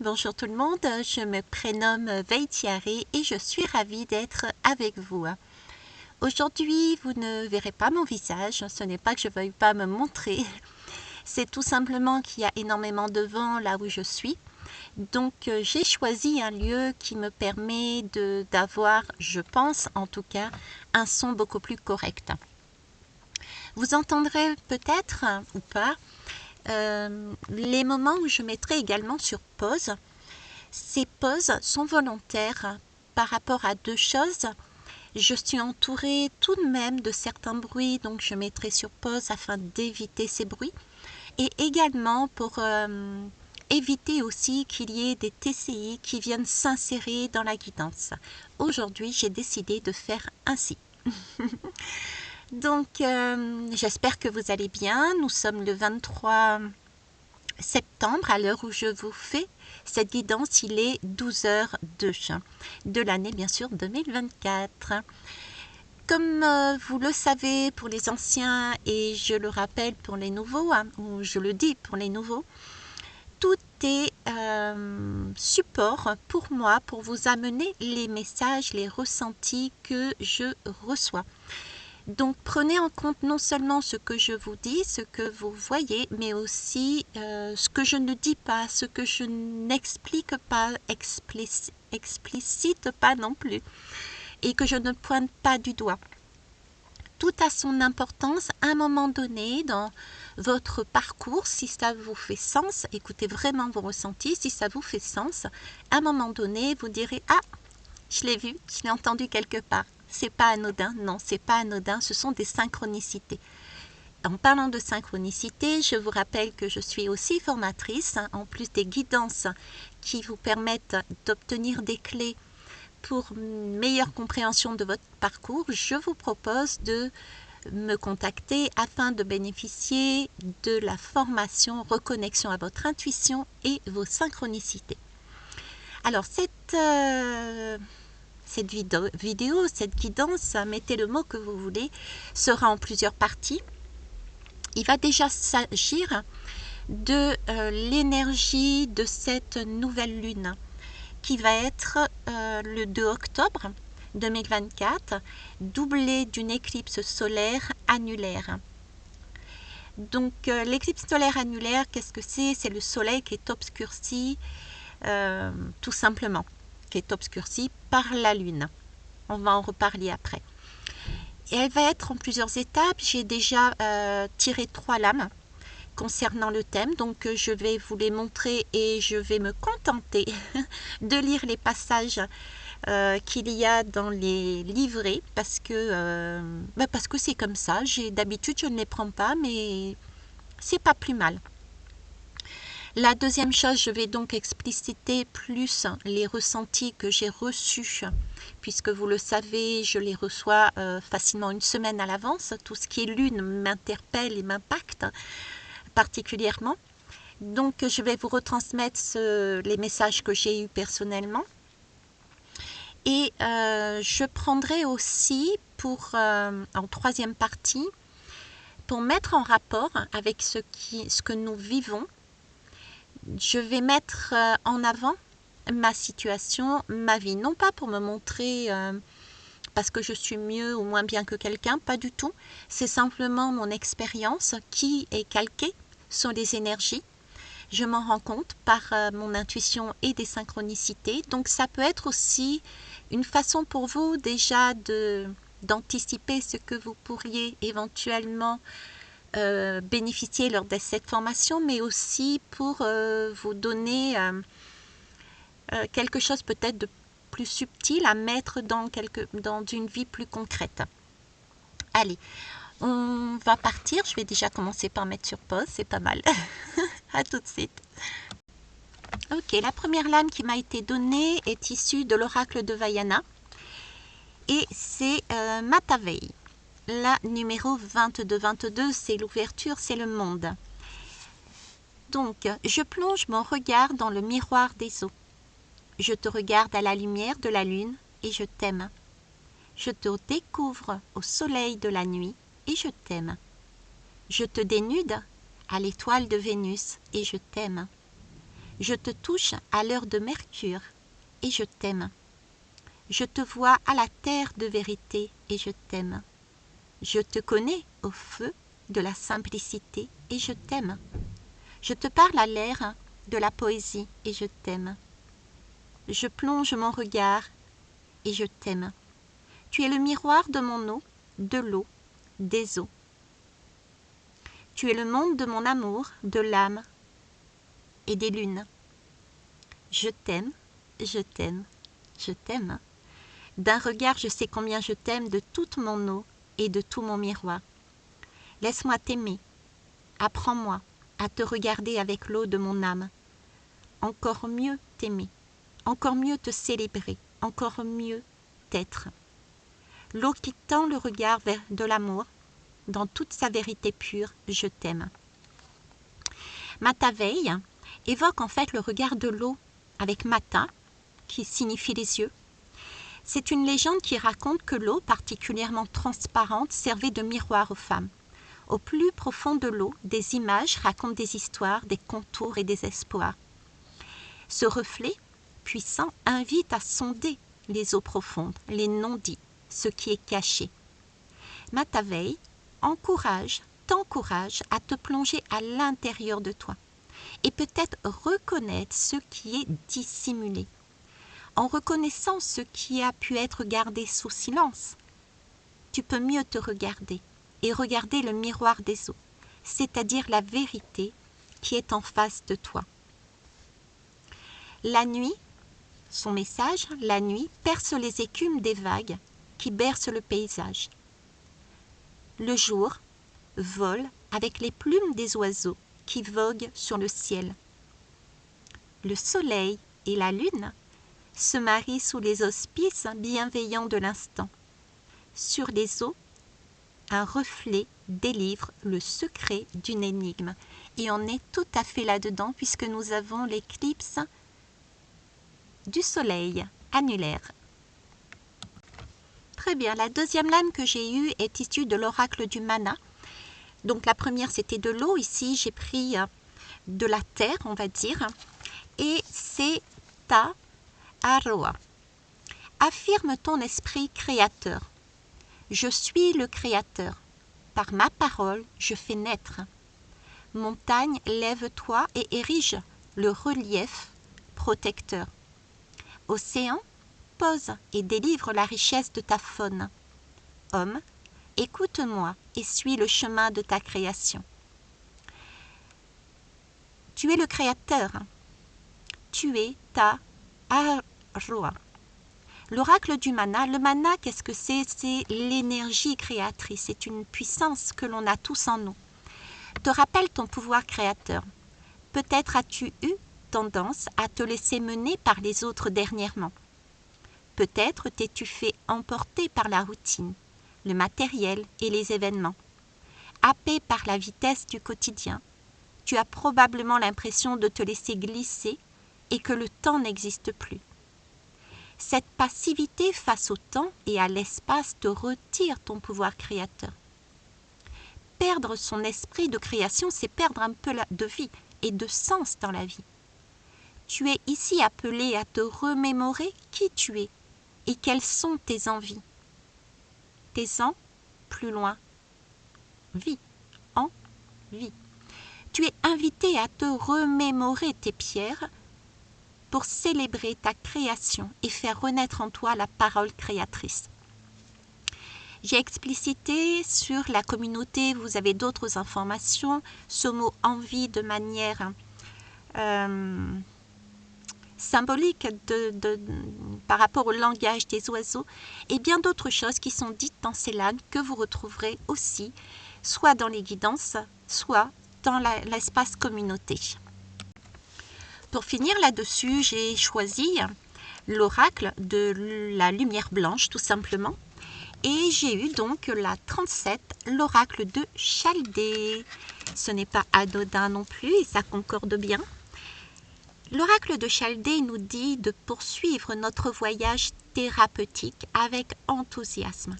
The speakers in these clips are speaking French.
bonjour tout le monde, je me prénomme Veitiaré et je suis ravie d'être avec vous. Aujourd'hui, vous ne verrez pas mon visage, ce n'est pas que je ne veuille pas me montrer, c'est tout simplement qu'il y a énormément de vent là où je suis. Donc j'ai choisi un lieu qui me permet d'avoir, je pense en tout cas, un son beaucoup plus correct. Vous entendrez peut-être ou pas les moments où je mettrai également sur pause. Ces pauses sont volontaires par rapport à deux choses. Je suis entourée tout de même de certains bruits, donc je mettrai sur pause afin d'éviter ces bruits. Et également pour éviter aussi qu'il y ait des TCI qui viennent s'insérer dans la guidance. Aujourd'hui, j'ai décidé de faire ainsi. Donc, j'espère que vous allez bien. Nous sommes le 23 septembre, à l'heure où je vous fais cette guidance, il est 12h02 de l'année, bien sûr, 2024. Comme vous le savez pour les anciens et je le rappelle pour les nouveaux, ou je le dis pour les nouveaux, tout est support pour moi, pour vous amener les messages, les ressentis que je reçois. Donc prenez en compte non seulement ce que je vous dis, ce que vous voyez, mais aussi ce que je ne dis pas, ce que je n'explique pas, explicite pas non plus, et que je ne pointe pas du doigt. Tout a son importance à un moment donné dans votre parcours, si ça vous fait sens, écoutez vraiment vos ressentis, si ça vous fait sens, à un moment donné, vous direz « Ah, je l'ai vu, je l'ai entendu quelque part ». C'est pas anodin, non, c'est pas anodin, ce sont des synchronicités. En parlant de synchronicité, je vous rappelle que je suis aussi formatrice, en plus des guidances qui vous permettent d'obtenir des clés pour une meilleure compréhension de votre parcours. Je vous propose de me contacter afin de bénéficier de la formation Reconnexion à votre intuition et vos synchronicités. Alors, cette vidéo, cette guidance, mettez le mot que vous voulez, sera en plusieurs parties. Il va déjà s'agir de l'énergie de cette nouvelle lune qui va être le 2 octobre 2024, doublée d'une éclipse solaire annulaire. Donc l'éclipse solaire annulaire, qu'est-ce que c'est? C'est le soleil qui est obscurci, tout simplement, qui est obscurci par la lune. On va en reparler après. Et elle va être en plusieurs étapes. J'ai déjà tiré 3 lames concernant le thème, donc je vais vous les montrer et je vais me contenter de lire les passages qu'il y a dans les livrets parce que c'est comme ça. D'habitude je ne les prends pas, mais c'est pas plus mal. La deuxième chose, je vais donc expliciter plus les ressentis que j'ai reçus, puisque vous le savez, je les reçois facilement une semaine à l'avance. Tout ce qui est lune m'interpelle et m'impacte particulièrement. Donc, je vais vous retransmettre les messages que j'ai eus personnellement. Et je prendrai aussi en troisième partie, pour mettre en rapport avec ce que nous vivons, je vais mettre en avant ma situation, ma vie. Non pas pour me montrer parce que je suis mieux ou moins bien que quelqu'un, pas du tout. C'est simplement mon expérience qui est calquée sur les énergies. Je m'en rends compte par mon intuition et des synchronicités. Donc ça peut être aussi une façon pour vous déjà d'anticiper ce que vous pourriez éventuellement bénéficier lors de cette formation, mais aussi pour vous donner quelque chose peut-être de plus subtil à mettre dans une vie plus concrète. Allez, on va partir. Je vais déjà commencer par mettre sur pause, c'est pas mal. À tout de suite. Ok, la première lame qui m'a été donnée est issue de l'oracle de Vaiana et c'est Matavei. La numéro 22, c'est l'ouverture, c'est le monde. Donc, je plonge mon regard dans le miroir des eaux. Je te regarde à la lumière de la lune et je t'aime. Je te découvre au soleil de la nuit et je t'aime. Je te dénude à l'étoile de Vénus et je t'aime. Je te touche à l'heure de Mercure et je t'aime. Je te vois à la terre de vérité et je t'aime. Je te connais au feu de la simplicité et je t'aime. Je te parle à l'air de la poésie et je t'aime. Je plonge mon regard et je t'aime. Tu es le miroir de mon eau, de l'eau, des eaux. Tu es le monde de mon amour, de l'âme et des lunes. Je t'aime, je t'aime, je t'aime. D'un regard, je sais combien je t'aime de toute mon eau et de tout mon miroir. Laisse-moi t'aimer. Apprends-moi à te regarder avec l'eau de mon âme. Encore mieux t'aimer, encore mieux te célébrer, encore mieux t'être. L'eau qui tend le regard vers de l'amour, dans toute sa vérité pure, je t'aime. Mataveille évoque en fait le regard de l'eau avec Mata, qui signifie les yeux. C'est une légende qui raconte que l'eau, particulièrement transparente, servait de miroir aux femmes. Au plus profond de l'eau, des images racontent des histoires, des contours et des espoirs. Ce reflet puissant invite à sonder les eaux profondes, les non-dits, ce qui est caché. Mataveille t'encourage à te plonger à l'intérieur de toi et peut-être reconnaître ce qui est dissimulé. En reconnaissant ce qui a pu être gardé sous silence, tu peux mieux te regarder et regarder le miroir des eaux, c'est-à-dire la vérité qui est en face de toi. La nuit, son message, la nuit perce les écumes des vagues qui bercent le paysage. Le jour vole avec les plumes des oiseaux qui voguent sur le ciel. Le soleil et la lune se marient sous les auspices bienveillants de l'instant. Sur les eaux, un reflet délivre le secret d'une énigme. Et on est tout à fait là-dedans puisque nous avons l'éclipse du soleil annulaire. Très bien, la deuxième lame que j'ai eue est issue de l'oracle du mana. Donc la première c'était de l'eau, ici j'ai pris de la terre on va dire. Et c'est Ta Aroa. Affirme ton esprit créateur. Je suis le créateur. Par ma parole, je fais naître. Montagne, lève-toi et érige le relief protecteur. Océan, pose et délivre la richesse de ta faune. Homme, écoute-moi et suis le chemin de ta création. Tu es le créateur. Tu es Ta Aroa. L'oracle du mana, le mana, qu'est-ce que c'est? C'est l'énergie créatrice, c'est une puissance que l'on a tous en nous. Te rappelle ton pouvoir créateur. Peut-être as-tu eu tendance à te laisser mener par les autres dernièrement. Peut-être t'es-tu fait emporter par la routine, le matériel et les événements. Happé par la vitesse du quotidien, tu as probablement l'impression de te laisser glisser et que le temps n'existe plus. Cette passivité face au temps et à l'espace te retire ton pouvoir créateur. Perdre son esprit de création, c'est perdre un peu de vie et de sens dans la vie. Tu es ici appelé à te remémorer qui tu es et quelles sont tes envies. Tes en, plus loin, vie, en, vie. Tu es invité à te remémorer tes pierres pour célébrer ta création et faire renaître en toi la parole créatrice. J'ai explicité sur la communauté, vous avez d'autres informations, ce mot envie de manière symbolique par rapport au langage des oiseaux et bien d'autres choses qui sont dites dans ces langues que vous retrouverez aussi soit dans les guidances, soit dans l'espace communauté. Pour finir là-dessus, j'ai choisi l'oracle de la lumière blanche tout simplement. Et j'ai eu donc la 37, l'oracle de Chaldée. Ce n'est pas anodin non plus et ça concorde bien. L'oracle de Chaldée nous dit de poursuivre notre voyage thérapeutique avec enthousiasme.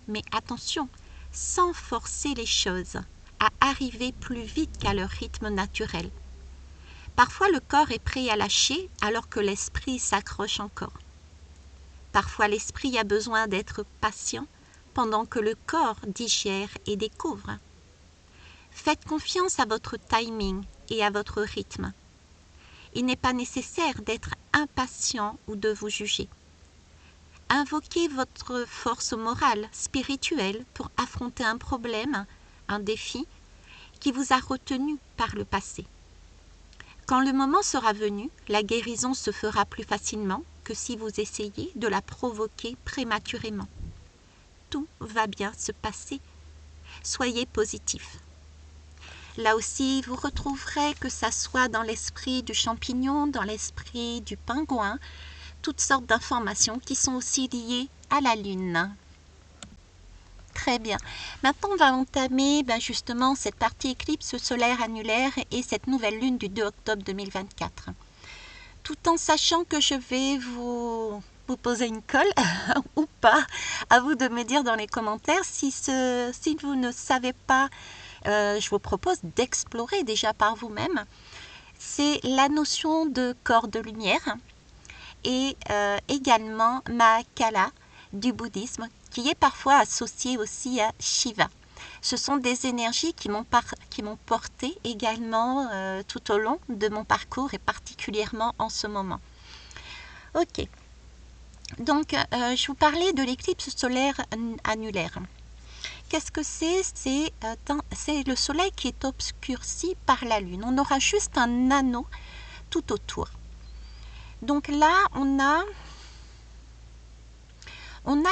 Mais attention, sans forcer les choses, à arriver plus vite qu'à leur rythme naturel. Parfois le corps est prêt à lâcher alors que l'esprit s'accroche encore. Parfois l'esprit a besoin d'être patient pendant que le corps digère et découvre. Faites confiance à votre timing et à votre rythme. Il n'est pas nécessaire d'être impatient ou de vous juger. Invoquez votre force morale, spirituelle pour affronter un problème, un défi qui vous a retenu par le passé. Quand le moment sera venu, la guérison se fera plus facilement que si vous essayez de la provoquer prématurément. Tout va bien se passer. Soyez positif. Là aussi, vous retrouverez, que ça soit dans l'esprit du champignon, dans l'esprit du pingouin, toutes sortes d'informations qui sont aussi liées à la Lune. Très bien. Maintenant, on va entamer justement cette partie éclipse solaire annulaire et cette nouvelle Lune du 2 octobre 2024. Tout en sachant que je vais vous poser une colle ou pas, à vous de me dire dans les commentaires si vous ne savez pas. Je vous propose d'explorer déjà par vous-même. C'est la notion de corps de lumière et également Mahakala du bouddhisme, qui est parfois associé aussi à Shiva. Ce sont des énergies qui m'ont porté également tout au long de mon parcours et particulièrement en ce moment. Ok, donc je vous parlais de l'éclipse solaire annulaire. Qu'est-ce que c'est? C'est le soleil qui est obscurci par la lune. On aura juste un anneau tout autour. Donc là, on a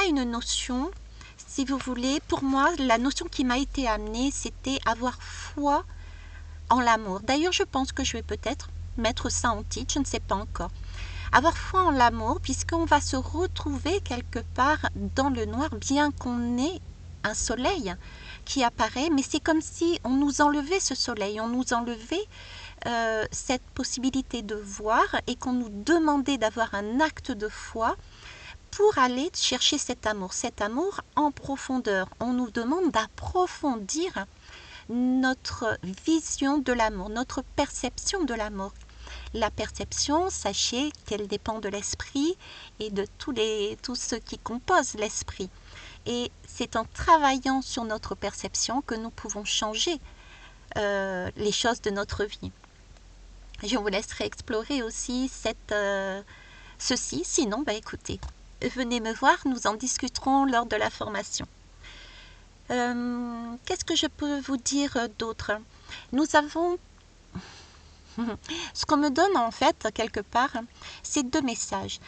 une notion, si vous voulez, pour moi, la notion qui m'a été amenée, c'était avoir foi en l'amour. D'ailleurs, je pense que je vais peut-être mettre ça en titre, je ne sais pas encore. Avoir foi en l'amour, puisqu'on va se retrouver quelque part dans le noir, bien qu'on ait un soleil qui apparaît, mais c'est comme si on nous enlevait ce soleil, on nous enlevait cette possibilité de voir et qu'on nous demandait d'avoir un acte de foi pour aller chercher cet amour en profondeur. On nous demande d'approfondir notre vision de l'amour, notre perception de l'amour. La perception, sachez qu'elle dépend de l'esprit et de tout ce qui compose l'esprit. Et c'est en travaillant sur notre perception que nous pouvons changer les choses de notre vie. Je vous laisserai explorer aussi ceci. Sinon, écoutez, venez me voir, nous en discuterons lors de la formation. Qu'est-ce que je peux vous dire d'autre? Nous avons... Ce qu'on me donne en fait, quelque part, c'est 2 messages.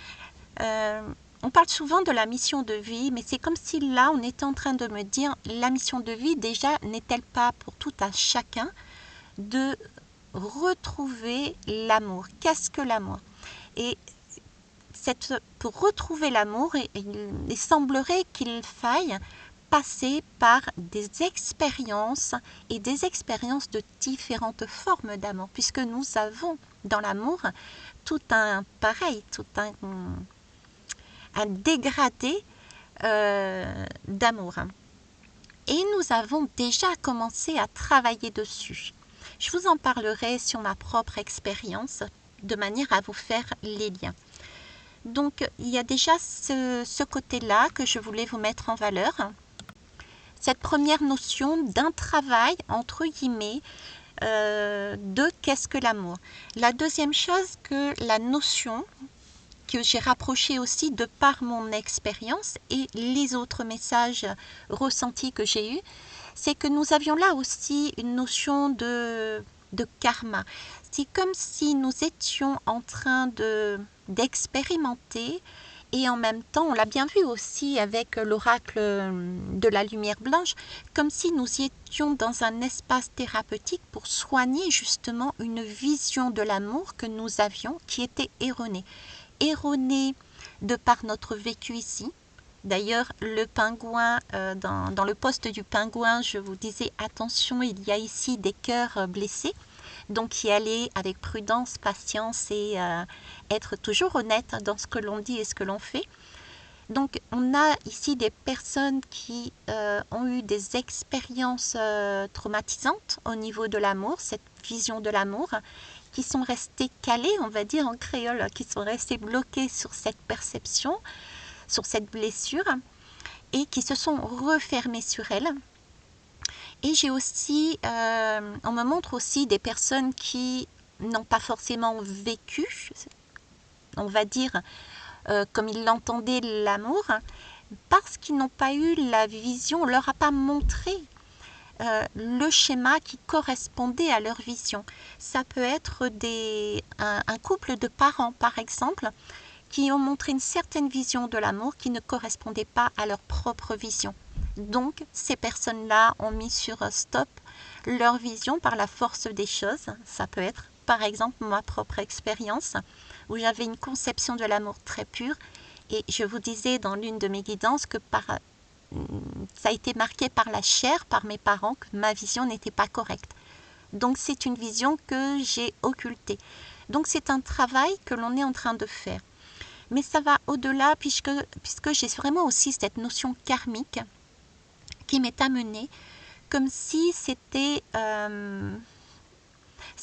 On parle souvent de la mission de vie, mais c'est comme si là, on était en train de me dire, la mission de vie, déjà, n'est-elle pas pour tout un chacun de retrouver l'amour? Qu'est-ce que l'amour? Et pour retrouver l'amour, il semblerait qu'il faille passer par des expériences et des expériences de différentes formes d'amour, puisque nous avons dans l'amour tout un dégradé d'amour. Et nous avons déjà commencé à travailler dessus. Je vous en parlerai sur ma propre expérience, de manière à vous faire les liens. Donc, il y a déjà ce côté-là que je voulais vous mettre en valeur. Cette première notion d'un travail, entre guillemets, de qu'est-ce que l'amour. La deuxième chose, que la notion que j'ai rapprochée aussi de par mon expérience et les autres messages ressentis que j'ai eus, c'est que nous avions là aussi une notion de karma. C'est comme si nous étions en train d'expérimenter et en même temps, on l'a bien vu aussi avec l'oracle de la lumière blanche, comme si nous étions dans un espace thérapeutique pour soigner justement une vision de l'amour que nous avions qui était erronée. Erronée de par notre vécu ici. D'ailleurs, le pingouin, dans le poste du pingouin, je vous disais attention, il y a ici des cœurs blessés. Donc y aller avec prudence, patience et être toujours honnête dans ce que l'on dit et ce que l'on fait. Donc on a ici des personnes qui ont eu des expériences traumatisantes au niveau de l'amour, cette vision de l'amour, qui sont restés calés, on va dire en créole, qui sont restés bloqués sur cette perception, sur cette blessure, et qui se sont refermés sur elle. Et j'ai aussi, on me montre aussi des personnes qui n'ont pas forcément vécu, on va dire, comme ils l'entendaient l'amour, parce qu'ils n'ont pas eu la vision, on ne leur a pas montré le schéma qui correspondait à leur vision. Ça peut être un couple de parents, par exemple, qui ont montré une certaine vision de l'amour qui ne correspondait pas à leur propre vision. Donc, ces personnes-là ont mis sur stop leur vision par la force des choses. Ça peut être, par exemple, ma propre expérience, où j'avais une conception de l'amour très pure. Et je vous disais dans l'une de mes guidances que ça a été marqué par la chair, par mes parents, que ma vision n'était pas correcte. Donc, c'est une vision que j'ai occultée. Donc, c'est un travail que l'on est en train de faire. Mais ça va au-delà, puisque j'ai vraiment aussi cette notion karmique qui m'est amenée, comme si c'était... parce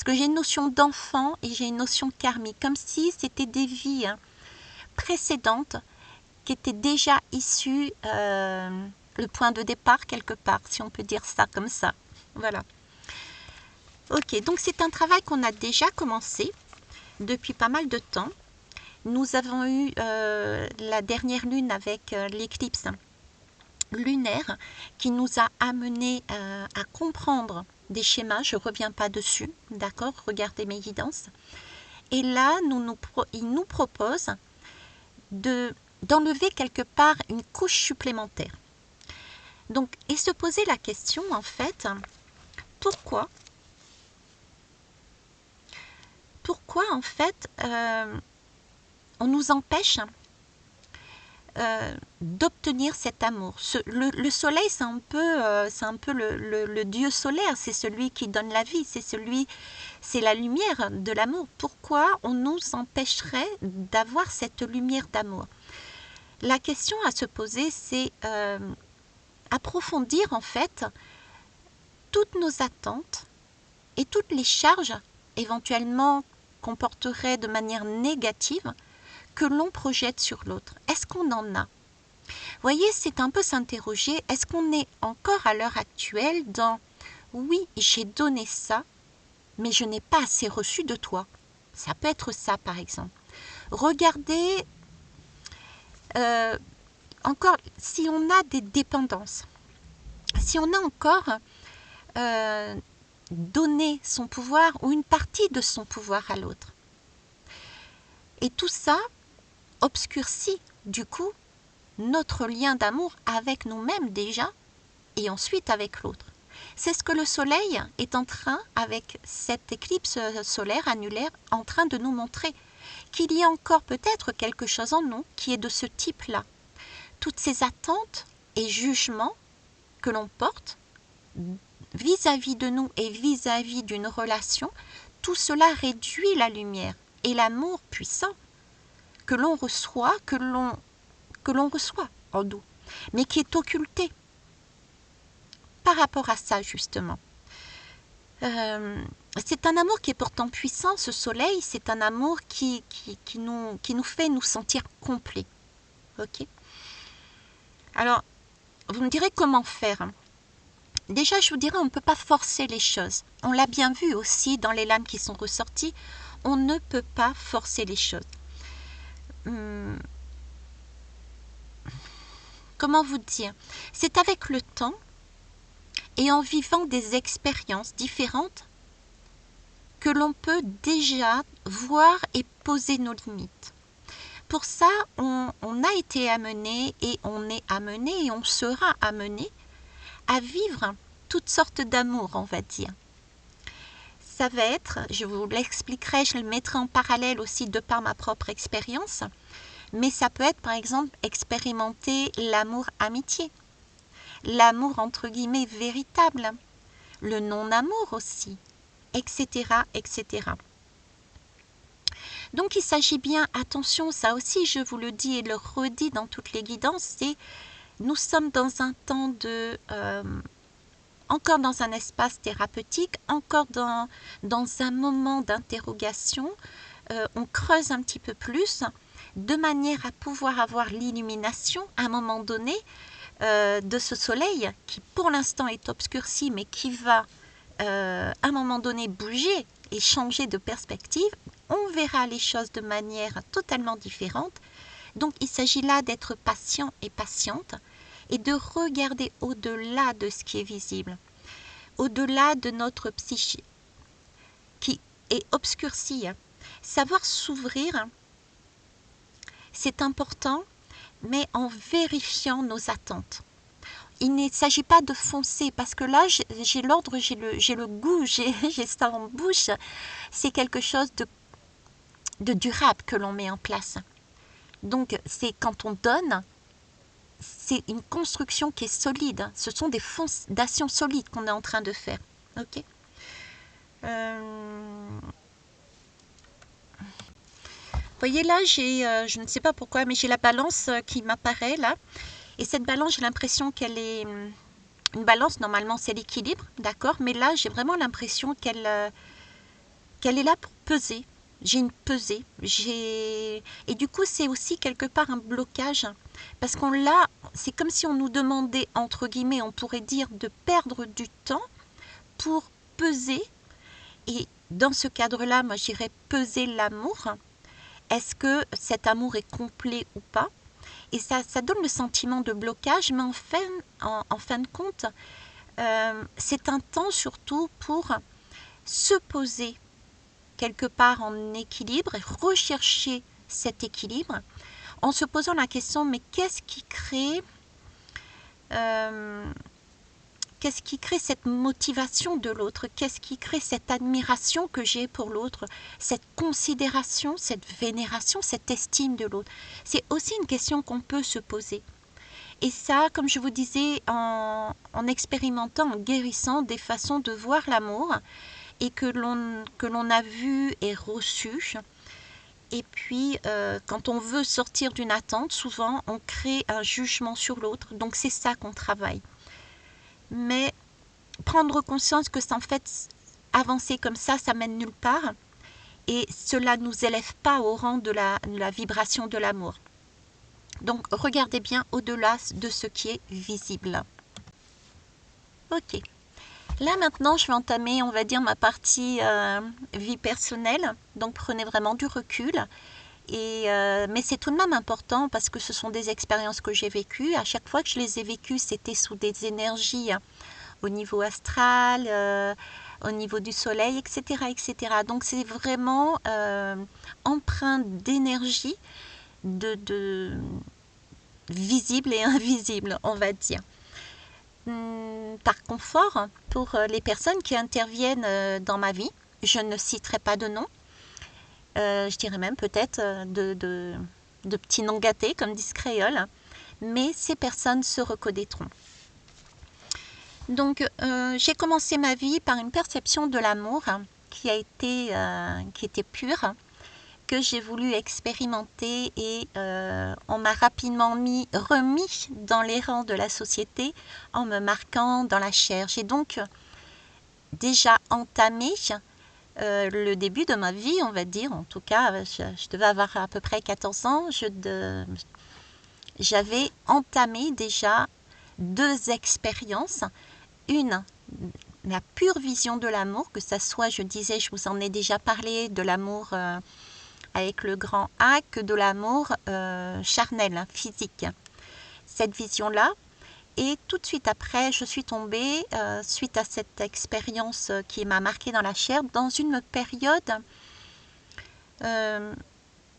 que j'ai une notion d'enfant et j'ai une notion karmique, comme si c'était des vies précédentes qui étaient déjà issues, le point de départ quelque part, si on peut dire ça comme ça. Voilà. Ok, donc c'est un travail qu'on a déjà commencé depuis pas mal de temps. Nous avons eu la dernière lune avec l'éclipse lunaire qui nous a amené à comprendre des schémas. Je ne reviens pas dessus, d'accord? Regardez mes guidances. Et là, il nous propose d'enlever quelque part une couche supplémentaire. Donc, et se poser la question, en fait, pourquoi en fait, on nous empêche d'obtenir cet amour. Le soleil, c'est un peu le dieu solaire, c'est celui qui donne la vie, c'est la lumière de l'amour. Pourquoi on nous empêcherait d'avoir cette lumière d'amour? La question à se poser, c'est approfondir en fait toutes nos attentes et toutes les charges éventuellement qu'on porterait de manière négative que l'on projette sur l'autre. Est-ce qu'on en a? Vous voyez, c'est un peu s'interroger, est-ce qu'on est encore à l'heure actuelle dans « oui, j'ai donné ça, mais je n'ai pas assez reçu de toi ». Ça peut être ça, par exemple. Regardez, encore, si on a des dépendances, si on a encore donné son pouvoir ou une partie de son pouvoir à l'autre. Et tout ça obscurcit, du coup, notre lien d'amour avec nous-mêmes déjà, et ensuite avec l'autre. C'est ce que le soleil est en train, avec cette éclipse solaire annulaire, en train de nous montrer, qu'il y a encore peut-être quelque chose en nous qui est de ce type-là. Toutes ces attentes et jugements que l'on porte vis-à-vis de nous et vis-à-vis d'une relation, tout cela réduit la lumière et l'amour puissant que l'on reçoit, en nous, mais qui est occulté par rapport à ça justement. C'est un amour qui est pourtant puissant, ce soleil, c'est un amour qui nous fait nous sentir complets. Ok? Alors, vous me direz comment faire? Déjà, je vous dirais, on ne peut pas forcer les choses. On l'a bien vu aussi dans les lames qui sont ressorties, on ne peut pas forcer les choses. Comment vous dire? C'est avec le temps et en vivant des expériences différentes que l'on peut déjà voir et poser nos limites. Pour ça, on a été amené et on est amené et on sera amené à vivre toutes sortes d'amour, on va dire. Ça va être, je vous l'expliquerai, je le mettrai en parallèle aussi de par ma propre expérience, mais ça peut être par exemple expérimenter l'amour-amitié, l'amour entre guillemets véritable, le non-amour aussi, etc., etc. Donc il s'agit bien, attention, ça aussi je vous le dis et le redis dans toutes les guidances, c'est nous sommes dans un temps encore dans un espace thérapeutique, encore dans un moment d'interrogation, on creuse un petit peu plus, de manière à pouvoir avoir l'illumination à un moment donné de ce soleil qui pour l'instant est obscurci, mais qui va à un moment donné bouger et changer de perspective. On verra les choses de manière totalement différente. Donc il s'agit là d'être patient et patiente et de regarder au-delà de ce qui est visible, au-delà de notre psyché qui est obscurcie. Savoir s'ouvrir, c'est important, mais en vérifiant nos attentes. Il ne s'agit pas de foncer, parce que là, j'ai l'ordre, j'ai le goût, j'ai ça en bouche. C'est quelque chose de durable que l'on met en place. Donc, c'est quand on donne, c'est une construction qui est solide. Ce sont des fondations solides qu'on est en train de faire. Ok. Vous voyez là, j'ai, je ne sais pas pourquoi, mais j'ai la balance qui m'apparaît là. Et cette balance, j'ai l'impression qu'elle est... Une balance, normalement, c'est l'équilibre, d'accord? Mais là, j'ai vraiment l'impression qu'elle est là pour peser. J'ai une pesée. Et du coup, c'est aussi quelque part un blocage. Parce qu'on l'a... C'est comme si on nous demandait, entre guillemets, on pourrait dire, de perdre du temps pour peser. Et dans ce cadre-là, moi, j'irais peser l'amour. Est-ce que cet amour est complet ou pas? Et ça donne le sentiment de blocage, mais en fin de compte, c'est un temps surtout pour se poser quelque part en équilibre et rechercher cet équilibre en se posant la question, mais qu'est-ce qui crée cette motivation de l'autre? Qu'est-ce qui crée cette admiration que j'ai pour l'autre? Cette considération, cette vénération, cette estime de l'autre? C'est aussi une question qu'on peut se poser. Et ça, comme je vous disais, en expérimentant, en guérissant des façons de voir l'amour et que l'on a vu et reçu. Et puis, quand on veut sortir d'une attente, souvent, on crée un jugement sur l'autre. Donc, c'est ça qu'on travaille. Mais prendre conscience que en fait, avancer comme ça mène nulle part. Et cela ne nous élève pas au rang de la vibration de l'amour. Donc, regardez bien au-delà de ce qui est visible. Ok. Là, maintenant, je vais entamer, on va dire, ma partie vie personnelle. Donc, prenez vraiment du recul. Mais c'est tout de même important parce que ce sont des expériences que j'ai vécues. À chaque fois que je les ai vécues, c'était sous des énergies au niveau astral, au niveau du soleil, etc. etc. Donc, c'est vraiment empreint d'énergie, de visible et invisible, on va dire. Par confort, pour les personnes qui interviennent dans ma vie, je ne citerai pas de nom, je dirais même peut-être de petits noms gâtés, comme disent créoles, mais ces personnes se reconnaîtront. Donc, j'ai commencé ma vie par une perception de l'amour qui était pure, que j'ai voulu expérimenter et on m'a rapidement remis dans les rangs de la société en me marquant dans la chair. J'ai donc déjà entamé le début de ma vie, on va dire, en tout cas, je devais avoir à peu près 14 ans, j'avais entamé déjà 2 expériences. Une, la pure vision de l'amour, que ça soit, je disais, je vous en ai déjà parlé, de l'amour avec le grand A, que de l'amour charnel, physique. Cette vision-là. Et tout de suite après, je suis tombée, suite à cette expérience qui m'a marquée dans la chair, dans une période,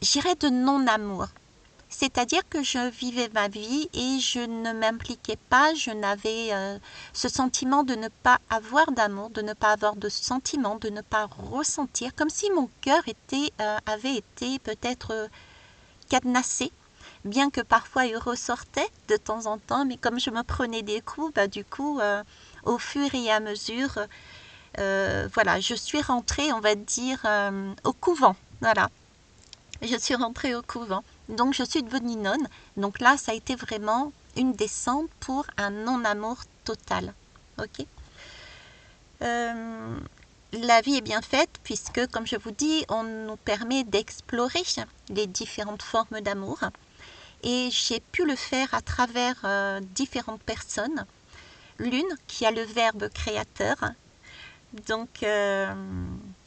j'irais de non-amour. C'est-à-dire que je vivais ma vie et je ne m'impliquais pas, je n'avais ce sentiment de ne pas avoir d'amour, de ne pas avoir de sentiment, de ne pas ressentir, comme si mon cœur avait été peut-être cadenassé, bien que parfois il ressortait de temps en temps, mais comme je me prenais des coups, du coup, au fur et à mesure, voilà, je suis rentrée, on va dire, au couvent, voilà. Je suis rentrée au couvent, donc je suis devenue nonne. Donc là, ça a été vraiment une descente pour un non-amour total. Ok. La vie est bien faite puisque, comme je vous dis, on nous permet d'explorer les différentes formes d'amour. Et j'ai pu le faire à travers différentes personnes. L'une qui a le verbe créateur, donc que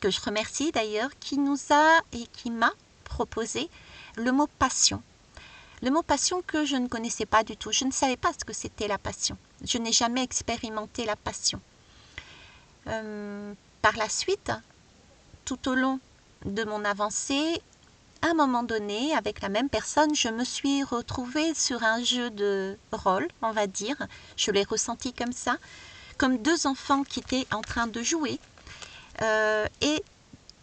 je remercie d'ailleurs, qui nous a et qui m'a proposé le mot passion. Le mot passion que je ne connaissais pas du tout. Je ne savais pas ce que c'était la passion. Je n'ai jamais expérimenté la passion. Par la suite, tout au long de mon avancée, à un moment donné, avec la même personne, je me suis retrouvée sur un jeu de rôle, on va dire. Je l'ai ressenti comme ça, comme deux enfants qui étaient en train de jouer. Et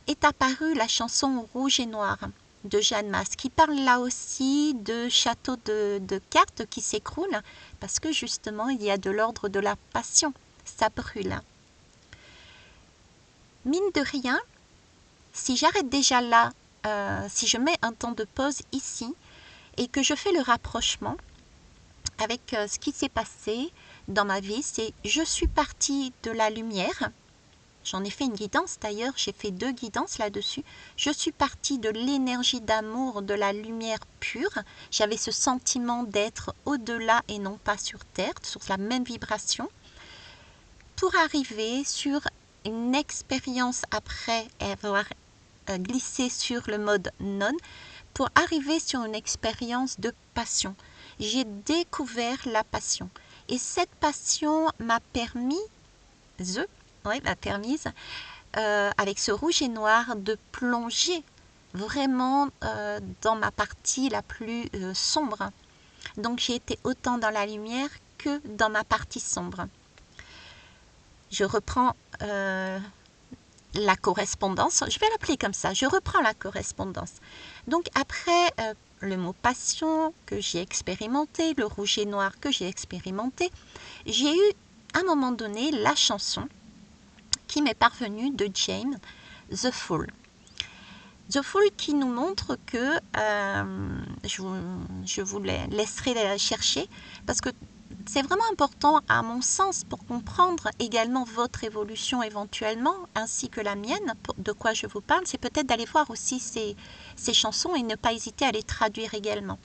est apparue la chanson Rouge et Noir de Jeanne Mas, qui parle là aussi de château de cartes qui s'écroule, parce que justement, il y a de l'ordre de la passion. Ça brûle. Mine de rien, si j'arrête déjà là, si je mets un temps de pause ici et que je fais le rapprochement avec ce qui s'est passé dans ma vie, c'est je suis partie de la lumière. J'en ai fait une guidance d'ailleurs, j'ai fait 2 guidances là-dessus. Je suis partie de l'énergie d'amour, de la lumière pure. J'avais ce sentiment d'être au-delà et non pas sur Terre, sur la même vibration, pour arriver sur une expérience après avoir glissé sur le mode non, pour arriver sur une expérience de passion. J'ai découvert la passion. Et cette passion m'a permis, avec ce rouge et noir, de plonger vraiment dans ma partie la plus sombre. Donc j'ai été autant dans la lumière que dans ma partie sombre. Je reprends la correspondance, je vais l'appeler comme ça, je reprends la correspondance. Donc après le mot passion que j'ai expérimenté, le rouge et noir que j'ai expérimenté, j'ai eu à un moment donné la chanson qui m'est parvenue de James, The Fool. The Fool qui nous montre que, je vous laisserai la chercher, parce que c'est vraiment important à mon sens pour comprendre également votre évolution éventuellement, ainsi que la mienne, de quoi je vous parle, c'est peut-être d'aller voir aussi ces chansons et ne pas hésiter à les traduire également.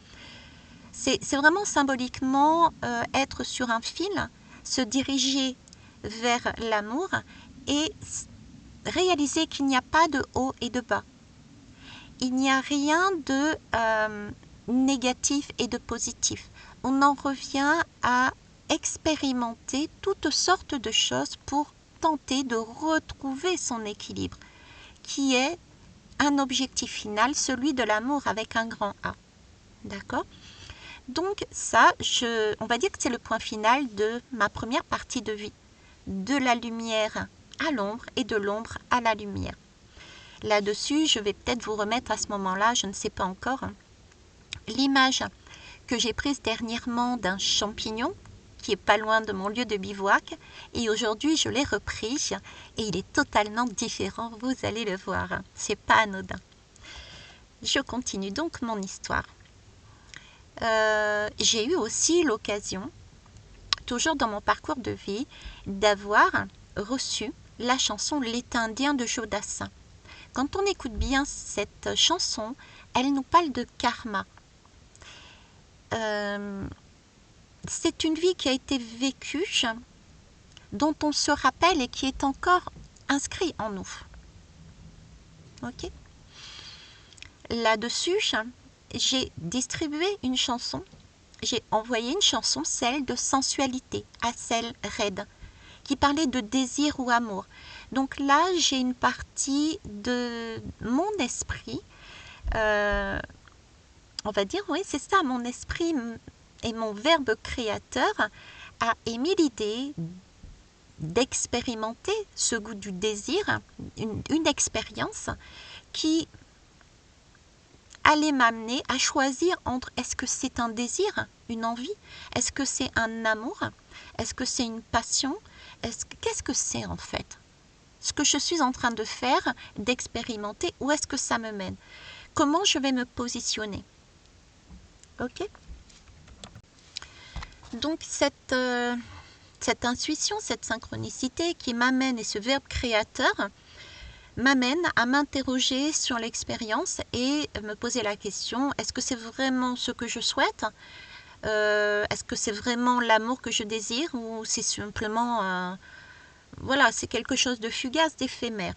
C'est vraiment symboliquement être sur un fil, se diriger vers l'amour et réaliser qu'il n'y a pas de haut et de bas. Il n'y a rien de négatif et de positif. On en revient à expérimenter toutes sortes de choses pour tenter de retrouver son équilibre, qui est un objectif final, celui de l'amour avec un grand A. D'accord ? Donc ça, on va dire que c'est le point final de ma première partie de vie, de la lumière à l'ombre et de l'ombre à la lumière. Là-dessus, je vais peut-être vous remettre à ce moment-là, je ne sais pas encore, l'image que j'ai prise dernièrement d'un champignon qui est pas loin de mon lieu de bivouac, et aujourd'hui je l'ai repris et il est totalement différent, vous allez le voir, c'est pas anodin. Je continue donc mon histoire. J'ai eu aussi l'occasion, toujours dans mon parcours de vie, d'avoir reçu la chanson L'été indien de Jodassin. Quand on écoute bien cette chanson, elle nous parle de karma. C'est une vie qui a été vécue, dont on se rappelle et qui est encore inscrite en nous. Ok ? Là-dessus, j'ai distribué une chanson, j'ai envoyé une chanson, celle de sensualité, à celle raide, qui parlait de désir ou amour. Donc là, j'ai une partie de mon esprit, on va dire, oui, c'est ça, mon esprit et mon verbe créateur a émis l'idée d'expérimenter ce goût du désir, une expérience qui allait m'amener à choisir entre est-ce que c'est un désir, une envie, est-ce que c'est un amour, est-ce que c'est une passion, qu'est-ce que c'est en fait? Ce que je suis en train de faire, d'expérimenter, où est-ce que ça me mène? Comment je vais me positionner? Ok? Donc cette cette intuition, cette synchronicité qui m'amène, et ce verbe créateur m'amène à m'interroger sur l'expérience et me poser la question, est-ce que c'est vraiment ce que je souhaite? Est-ce que c'est vraiment l'amour que je désire, ou c'est simplement, voilà, c'est quelque chose de fugace, d'éphémère.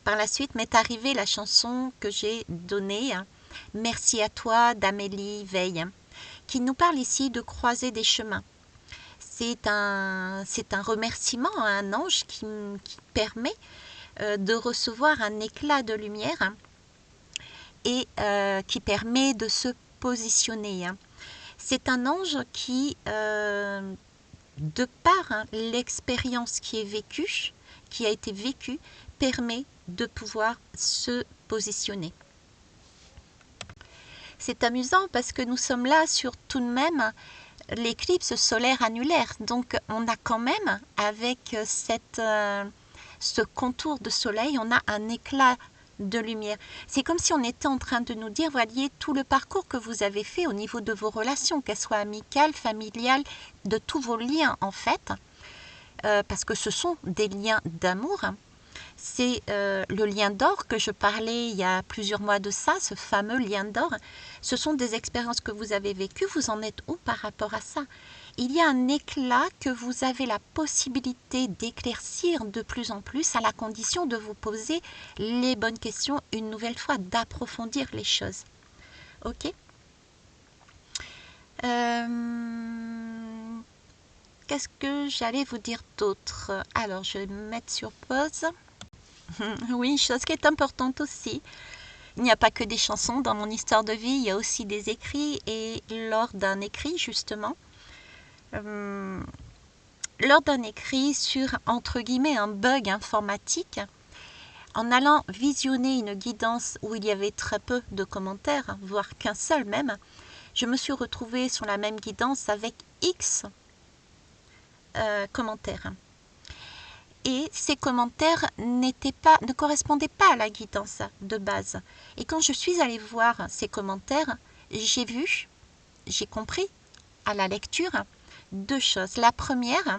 Par la suite m'est arrivée la chanson que j'ai donnée, Merci à toi d'Amélie Veil, qui nous parle ici de croiser des chemins. C'est un remerciement à un ange qui permet de recevoir un éclat de lumière et qui permet de se positionner. C'est un ange qui, de par l'expérience qui est vécue, qui a été vécue, permet de pouvoir se positionner. C'est amusant parce que nous sommes là sur tout de même l'éclipse solaire annulaire. Donc on a quand même, avec ce contour de soleil, on a un éclat de lumière. C'est comme si on était en train de nous dire, voyez tout le parcours que vous avez fait au niveau de vos relations, qu'elles soient amicales, familiales, de tous vos liens en fait, parce que ce sont des liens d'amour. C'est le lien d'or que je parlais il y a plusieurs mois de ça, ce fameux lien d'or. Ce sont des expériences que vous avez vécues. Vous en êtes où par rapport à ça? Il y a un éclat que vous avez la possibilité d'éclaircir de plus en plus, à la condition de vous poser les bonnes questions une nouvelle fois, d'approfondir les choses. Ok? Qu'est-ce que j'allais vous dire d'autre? Alors, je vais me mettre sur pause. Oui, une chose qui est importante aussi, il n'y a pas que des chansons dans mon histoire de vie, il y a aussi des écrits, et lors d'un écrit justement, lors d'un écrit sur, entre guillemets, un bug informatique, en allant visionner une guidance où il y avait très peu de commentaires, voire qu'un seul même, je me suis retrouvée sur la même guidance avec X commentaires. Et ces commentaires ne correspondaient pas à la guidance de base. Et quand je suis allée voir ces commentaires, j'ai compris à la lecture deux choses. La première,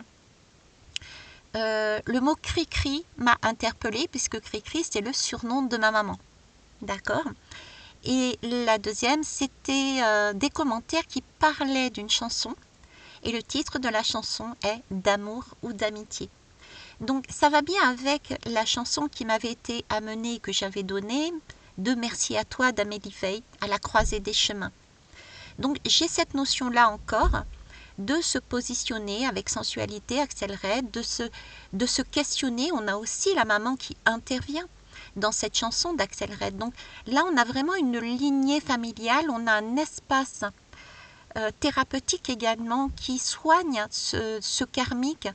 le mot cri-cri m'a interpellée, puisque cri-cri, c'est le surnom de ma maman. D'accord? Et la deuxième, c'était des commentaires qui parlaient d'une chanson. Et le titre de la chanson est D'amour ou d'amitié. Donc ça va bien avec la chanson qui m'avait été amenée, que j'avais donnée, de Merci à toi d'Amélie Veil, à la croisée des chemins. Donc j'ai cette notion-là encore, de se positionner avec sensualité, Axel Red, de se questionner. On a aussi la maman qui intervient dans cette chanson d'Axel Red. Donc là, on a vraiment une lignée familiale, on a un espace thérapeutique également qui soigne ce karmique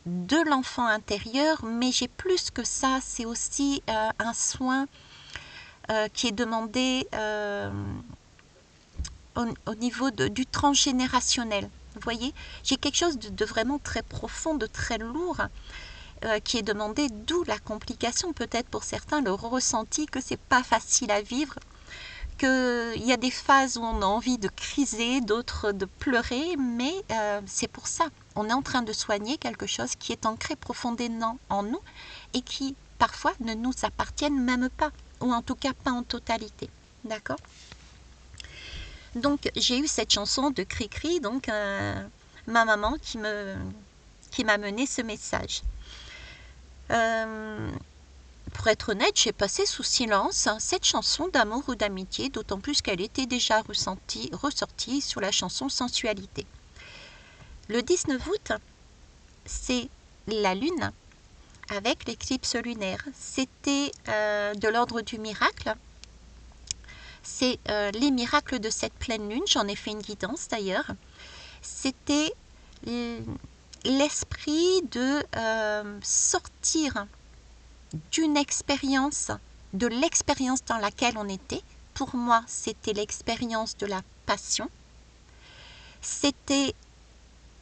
de l'enfant intérieur, mais j'ai plus que ça, c'est aussi un soin qui est demandé au niveau du transgénérationnel. Vous voyez, j'ai quelque chose de vraiment très profond, de très lourd qui est demandé, d'où la complication peut-être pour certains, le ressenti que c'est pas facile à vivre, qu'il y a des phases où on a envie de criser, d'autres de pleurer, mais c'est pour ça. On est en train de soigner quelque chose qui est ancré profondément en nous et qui, parfois, ne nous appartiennent même pas, ou en tout cas pas en totalité. D'accord? Donc, j'ai eu cette chanson de Cri-Cri, donc ma maman qui m'a mené ce message. Pour être honnête, j'ai passé sous silence cette chanson d'amour ou d'amitié, d'autant plus qu'elle était déjà ressortie sur la chanson Sensualité. Le 19 août, c'est la Lune avec l'éclipse lunaire. C'était de l'ordre du miracle. C'est les miracles de cette pleine lune. J'en ai fait une guidance d'ailleurs. C'était l'esprit de sortir d'une expérience, de l'expérience dans laquelle on était. Pour moi, c'était l'expérience de la passion. C'était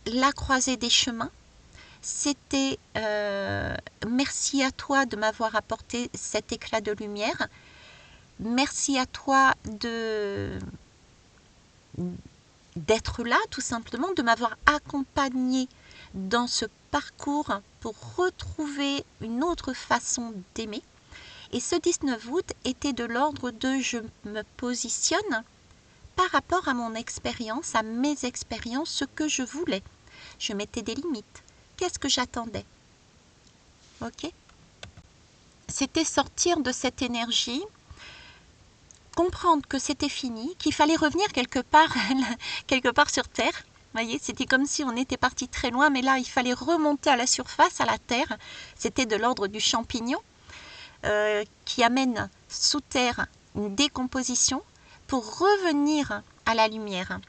la croisée des chemins. C'était merci à toi de m'avoir apporté cet éclat de lumière. Merci à toi d'être là, tout simplement, de m'avoir accompagné dans ce parcours pour retrouver une autre façon d'aimer. Et ce 19 août était de l'ordre de je me positionne par rapport à mon expérience, à mes expériences, ce que je voulais. Je mettais des limites. Qu'est-ce que j'attendais? Ok? C'était sortir de cette énergie, comprendre que c'était fini, qu'il fallait revenir quelque part sur Terre. Vous voyez, c'était comme si on était parti très loin, mais là, il fallait remonter à la surface, à la Terre. C'était de l'ordre du champignon qui amène sous terre une décomposition pour revenir à la lumière.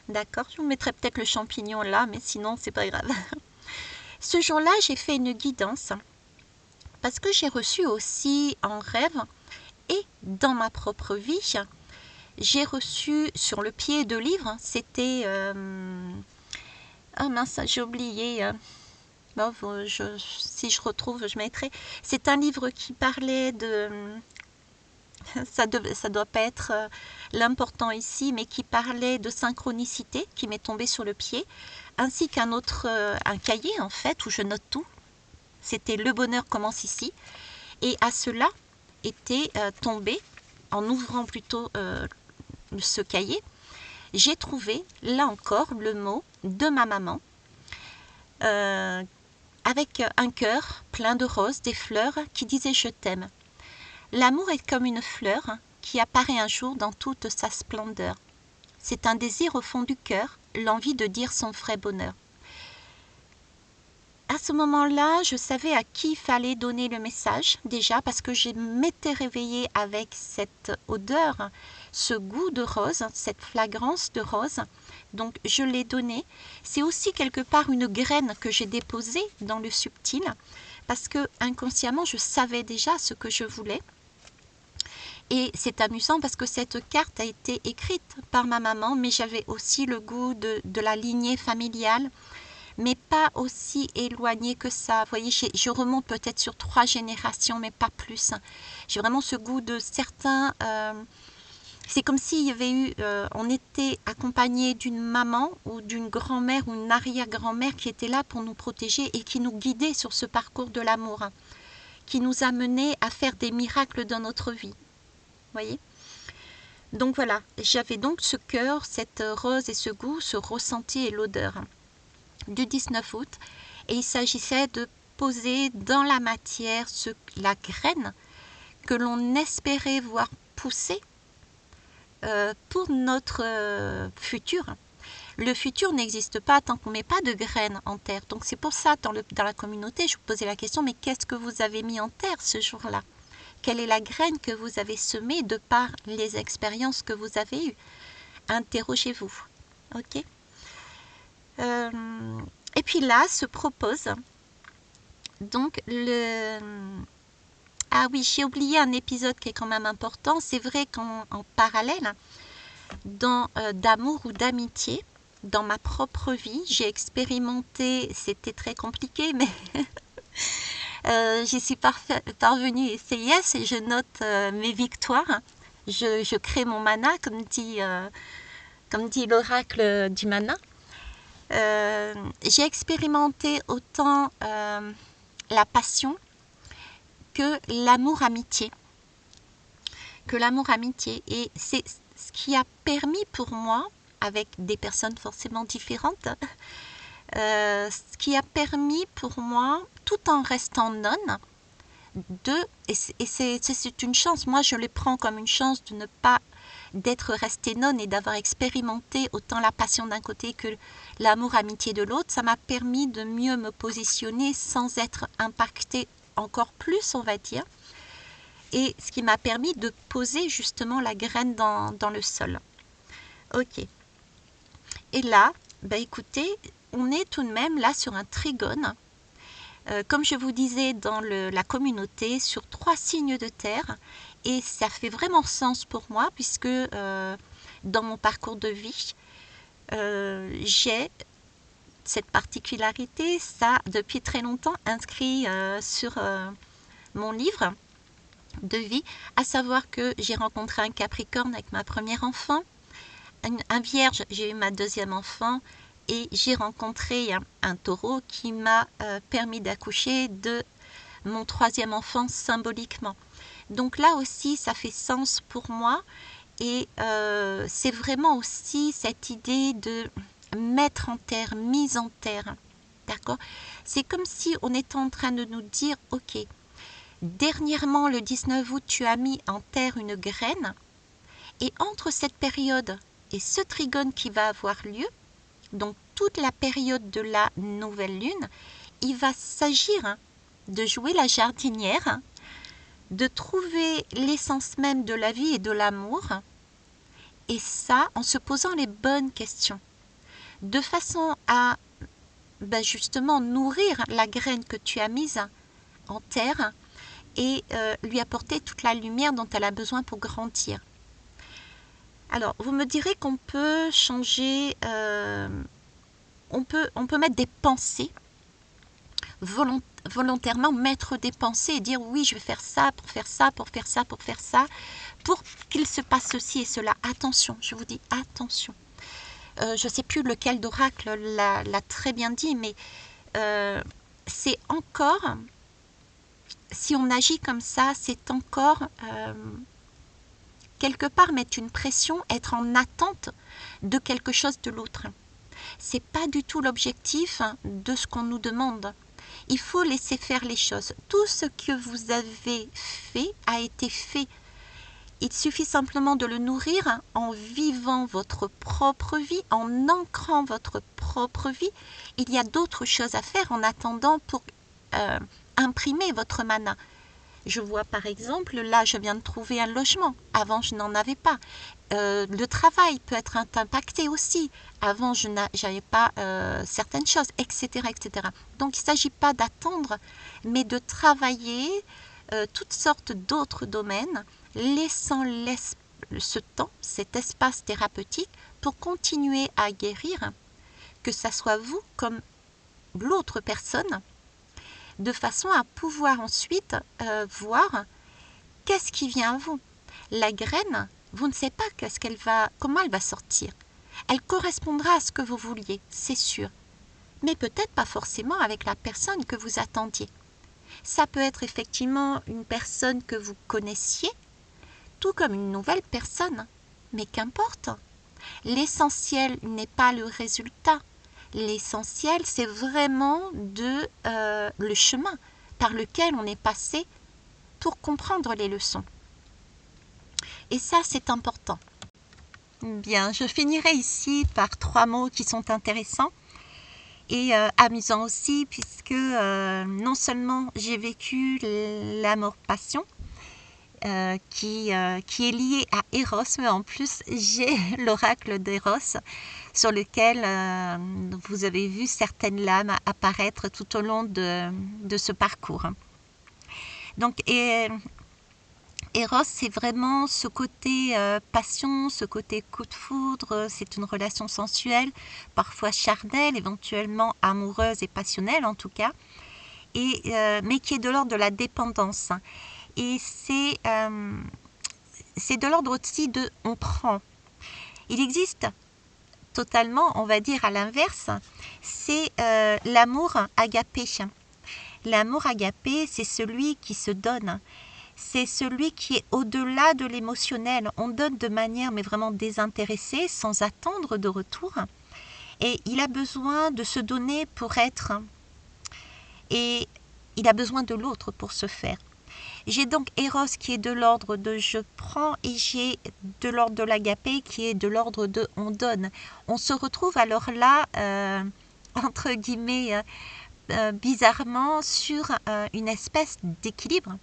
D'accord? Je vous mettrai peut-être le champignon là, mais sinon, c'est pas grave. Ce jour-là, j'ai fait une guidance parce que j'ai reçu aussi en rêve et dans ma propre vie, j'ai reçu sur le pied de livre, c'était... Ah mince, j'ai oublié. Bon, si je retrouve, je mettrai. C'est un livre qui parlait de... Ça doit pas être l'important ici, mais qui parlait de synchronicité, qui m'est tombé sur le pied, ainsi qu'un autre, un cahier en fait, où je note tout. C'était Le bonheur commence ici. Et à cela était tombé, en ouvrant plutôt ce cahier, j'ai trouvé, là encore, le mot de ma maman, avec un cœur plein de roses, des fleurs, qui disait « Je t'aime ». L'amour est comme une fleur qui apparaît un jour dans toute sa splendeur. C'est un désir au fond du cœur, l'envie de dire son vrai bonheur. À ce moment-là, je savais à qui il fallait donner le message, déjà parce que je m'étais réveillée avec cette odeur, ce goût de rose, cette flagrance de rose. Donc je l'ai donné. C'est aussi quelque part une graine que j'ai déposée dans le subtil, parce que inconsciemment, je savais déjà ce que je voulais. Et c'est amusant parce que cette carte a été écrite par ma maman, mais j'avais aussi le goût de la lignée familiale, mais pas aussi éloigné que ça. Vous voyez, je remonte peut-être sur 3 générations, mais pas plus. J'ai vraiment ce goût de certains... c'est comme s'il y avait eu... on était accompagné d'une maman ou d'une grand-mère ou une arrière-grand-mère qui était là pour nous protéger et qui nous guidait sur ce parcours de l'amour, qui nous a menés à faire des miracles dans notre vie. Voyez, donc voilà, j'avais donc ce cœur, cette rose et ce goût, ce ressenti et l'odeur du 19 août, et il s'agissait de poser dans la matière la graine que l'on espérait voir pousser pour notre futur. Le futur n'existe pas tant qu'on ne met pas de graines en terre. Donc c'est pour ça, dans la communauté, je vous posais la question, mais qu'est-ce que vous avez mis en terre ce jour-là? Quelle est la graine que vous avez semée de par les expériences que vous avez eues? Interrogez-vous. Ok. Et puis là se propose donc le... Ah oui, j'ai oublié un épisode qui est quand même important. C'est vrai qu'en parallèle, d'amour ou d'amitié, dans ma propre vie, j'ai expérimenté, c'était très compliqué, mais j'y suis parvenue et c'est yes, et je note mes victoires. Je crée mon mana, comme dit l'oracle du mana. J'ai expérimenté autant la passion que l'amour-amitié. Et c'est ce qui a permis pour moi, avec des personnes forcément différentes, ce qui a permis pour moi, tout en restant nonne, et c'est une chance, moi je le prends comme une chance de ne pas d'être restée nonne et d'avoir expérimenté autant la passion d'un côté que l'amour-amitié de l'autre. Ça m'a permis de mieux me positionner sans être impactée encore plus, on va dire, et ce qui m'a permis de poser justement la graine dans le sol. Ok. Et là, bah écoutez, on est tout de même là sur un trigone. Comme je vous disais dans la communauté, sur 3 signes de terre, et ça fait vraiment sens pour moi puisque dans mon parcours de vie, j'ai cette particularité, ça depuis très longtemps inscrit sur mon livre de vie, à savoir que j'ai rencontré un Capricorne avec ma première enfant, un Vierge, j'ai eu ma deuxième enfant, et j'ai rencontré un taureau qui m'a permis d'accoucher de mon 3e enfant symboliquement. Donc là aussi, ça fait sens pour moi et c'est vraiment aussi cette idée de mettre en terre, mise en terre. D'accord? C'est comme si on était en train de nous dire, ok, dernièrement le 19 août, tu as mis en terre une graine et entre cette période et ce trigone qui va avoir lieu, donc toute la période de la nouvelle lune, il va s'agir de jouer la jardinière, de trouver l'essence même de la vie et de l'amour, et ça en se posant les bonnes questions, de façon à justement nourrir la graine que tu as mise en terre et lui apporter toute la lumière dont elle a besoin pour grandir. Alors, vous me direz qu'on peut changer, on peut mettre des pensées, volontairement mettre des pensées et dire oui, je vais faire ça, pour faire ça, pour faire ça, pour faire ça, pour qu'il se passe ceci et cela. Attention, je vous dis attention. Je ne sais plus lequel d'oracle l'a très bien dit, mais c'est encore, si on agit comme ça, c'est encore quelque part mettre une pression, être en attente de quelque chose de l'autre. C'est pas du tout l'objectif de ce qu'on nous demande. Il faut laisser faire les choses. Tout ce que vous avez fait a été fait. Il suffit simplement de le nourrir en vivant votre propre vie, en ancrant votre propre vie. Il y a d'autres choses à faire en attendant pour imprimer votre mana. Je vois par exemple, là je viens de trouver un logement, avant je n'en avais pas. Le travail peut être impacté aussi, avant je n'avais pas certaines choses, etc., etc. Donc il ne s'agit pas d'attendre, mais de travailler toutes sortes d'autres domaines, laissant ce temps, cet espace thérapeutique pour continuer à guérir, que ça soit vous comme l'autre personne, de façon à pouvoir ensuite voir qu'est-ce qui vient à vous. La graine, vous ne savez pas comment elle va sortir. Elle correspondra à ce que vous vouliez, c'est sûr, mais peut-être pas forcément avec la personne que vous attendiez. Ça peut être effectivement une personne que vous connaissiez, tout comme une nouvelle personne, mais qu'importe. L'essentiel n'est pas le résultat. L'essentiel, c'est vraiment le chemin par lequel on est passé pour comprendre les leçons. Et ça, c'est important. Bien, je finirai ici par 3 mots qui sont intéressants et amusants aussi, puisque non seulement j'ai vécu l'amour-passion, qui est lié à Eros, mais en plus j'ai l'oracle d'Eros sur lequel vous avez vu certaines lames apparaître tout au long de ce parcours. Donc Eros, c'est vraiment ce côté passion, ce côté coup de foudre, c'est une relation sensuelle, parfois charnelle, éventuellement amoureuse et passionnelle en tout cas, mais qui est de l'ordre de la dépendance. Et c'est de l'ordre aussi de on prend. Il existe totalement, on va dire à l'inverse, c'est l'amour agapé. L'amour agapé, c'est celui qui se donne. C'est celui qui est au-delà de l'émotionnel. On donne de manière mais vraiment désintéressée, sans attendre de retour. Et il a besoin de se donner pour être. Et il a besoin de l'autre pour se faire. J'ai donc Eros qui est de l'ordre de je prends et j'ai de l'ordre de l'agapé qui est de l'ordre de on donne. On se retrouve alors là, entre guillemets, bizarrement sur une espèce d'équilibre,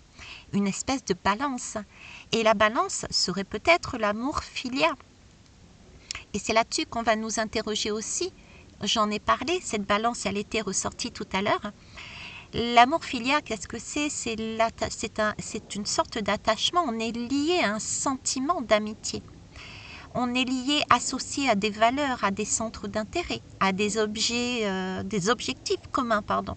une espèce de balance. Et la balance serait peut-être l'amour filia. Et c'est là-dessus qu'on va nous interroger aussi. J'en ai parlé, cette balance, elle était ressortie tout à l'heure. L'amour filial, qu'est-ce que c'est ? C'est une sorte d'attachement. On est lié à un sentiment d'amitié. On est lié, associé à des valeurs, à des centres d'intérêt, à des objectifs communs, pardon.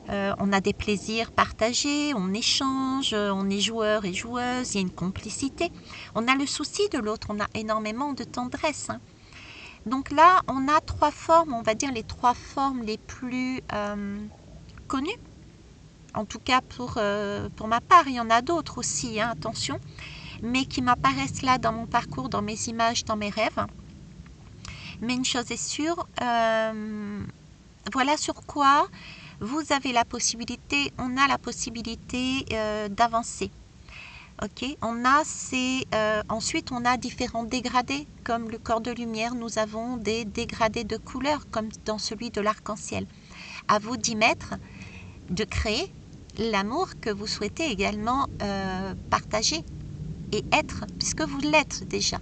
On a des plaisirs partagés, on échange, on est joueur et joueuse, il y a une complicité. On a le souci de l'autre, on a énormément de tendresse. Donc là, on a 3 formes, on va dire les 3 formes les plus connues. En tout cas, pour ma part, il y en a d'autres aussi, hein, attention, mais qui m'apparaissent là dans mon parcours, dans mes images, dans mes rêves. Mais une chose est sûre, voilà sur quoi vous avez la possibilité, on a la possibilité d'avancer. Ok, ensuite on a différents dégradés, comme le corps de lumière, nous avons des dégradés de couleurs, comme dans celui de l'arc-en-ciel. À vous d'y mettre, de créer l'amour que vous souhaitez également partager et être, puisque vous l'êtes déjà.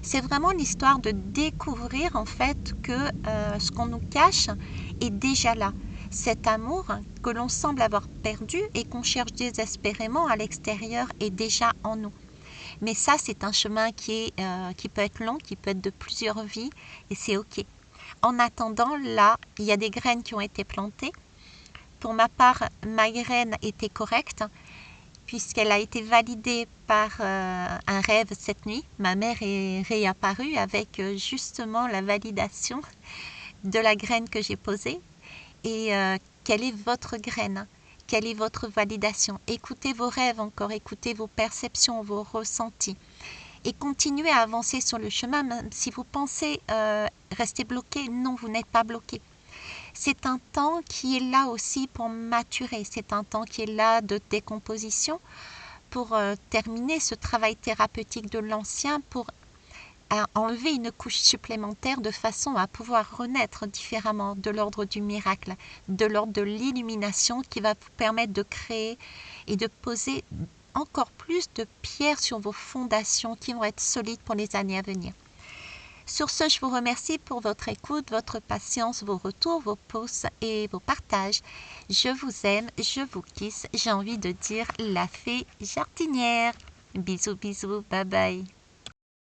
C'est vraiment l'histoire de découvrir en fait que ce qu'on nous cache est déjà là. Cet amour que l'on semble avoir perdu et qu'on cherche désespérément à l'extérieur est déjà en nous. Mais ça, c'est un chemin qui peut être long, qui peut être de plusieurs vies, et c'est ok. En attendant, là, il y a des graines qui ont été plantées. Pour ma part, ma graine était correcte, puisqu'elle a été validée par un rêve cette nuit. Ma mère est réapparue avec justement la validation de la graine que j'ai posée. Et quelle est votre graine? Quelle est votre validation? Écoutez vos rêves encore, écoutez vos perceptions, vos ressentis. Et continuez à avancer sur le chemin, même si vous pensez rester bloqué. Non, vous n'êtes pas bloqué. C'est un temps qui est là aussi pour maturer. C'est un temps qui est là de décomposition pour terminer ce travail thérapeutique de l'ancien, pour enlever une couche supplémentaire de façon à pouvoir renaître différemment, de l'ordre du miracle, de l'ordre de l'illumination qui va vous permettre de créer et de poser encore plus de pierres sur vos fondations qui vont être solides pour les années à venir. Sur ce, je vous remercie pour votre écoute, votre patience, vos retours, vos pouces et vos partages. Je vous aime, je vous kiss, j'ai envie de dire la fée jardinière. Bisous, bisous, bye bye.